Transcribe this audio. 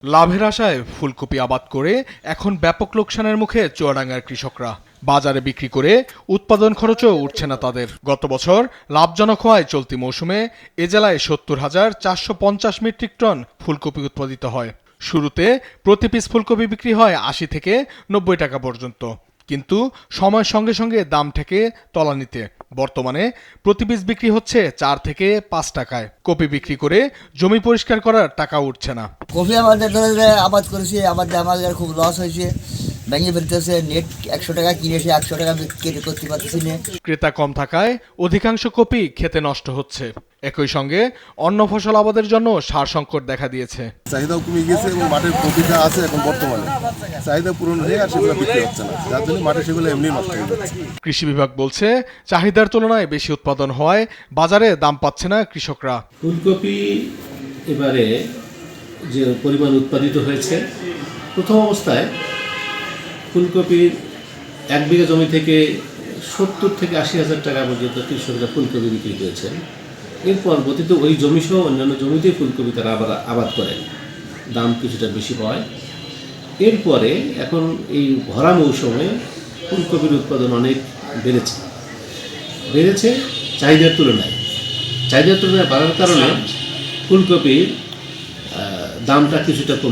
লাভের আশায় ফুলকপি আবাদ করে এখন ব্যাপক লোকসানের মুখে চুয়াডাঙ্গার কৃষকরা। বাজারে বিক্রি করে উৎপাদন খরচও উঠছে না তাদের। গত বছর লাভজনক হওয়ায় চলতি মৌসুমে এ জেলায় ৭০,৪৫০ মেট্রিক টন ফুলকপি উৎপাদিত হয়। শুরুতে প্রতি পিস ফুলকপি বিক্রি হয় ৮০ থেকে ৯০ টাকা পর্যন্ত, কিন্তু সময়ের সঙ্গে সঙ্গে দাম ঠেকে তলানিতে। বর্তমানে প্রতি পিস বিক্রি হচ্ছে ৪ থেকে ৫ টাকায়। কপি বিক্রি করে জমি পরিষ্কার করার টাকা উঠছে না। কফি আমাদের আবাদ করেছি, আমাদের খুব লস হয়েছে, ভেঙে ফেলতেছে। নেট ১০০ টাকা কিনেছে, ১০০ টাকা কেটে করতে পারতেছি না। ক্রেতা কম থাকায় অধিকাংশ কপি খেতে নষ্ট হচ্ছে। একই সঙ্গে অন্য ফসল আবাদের জন্য সার সংকট দেখা দিয়েছে। চাহিদাও কমে গিয়েছে এবং মাঠের কপিটা আছে এখন বর্তমানে চাহিদা পূরণ হয়ে আর সেগুলো বিক্রি হচ্ছে না, যার জন্য মাঠে সেগুলো এমনি নষ্ট হয়ে যাচ্ছে। কৃষি বিভাগ বলছে চাহিদার তুলনায় বেশি উৎপাদন হওয়ায় বাজারে দাম পাচ্ছে না কৃষকরা। ফুলকপি এবারে যে পরিমাণ উৎপাদিত হয়েছে, প্রথম অবস্থায় ফুলকপির ১ বিঘা জমি থেকে ৭০ থেকে ৮০ হাজার টাকা পর্যন্ত কৃষকরা ফুলকপি বিক্রি করেছেন। এর পরবর্তীতে ওই জমিসহ অন্যান্য জমিতেই ফুলকপি তারা আবার আবাদ করেন, দাম কিছুটা বেশি পায়। এরপরে এখন এই ভরা মৌসুমে ফুলকপির উৎপাদন অনেক বেড়েছে চাহিদার তুলনায় বাড়ার কারণে ফুলকপির দামটা কিছুটা কমে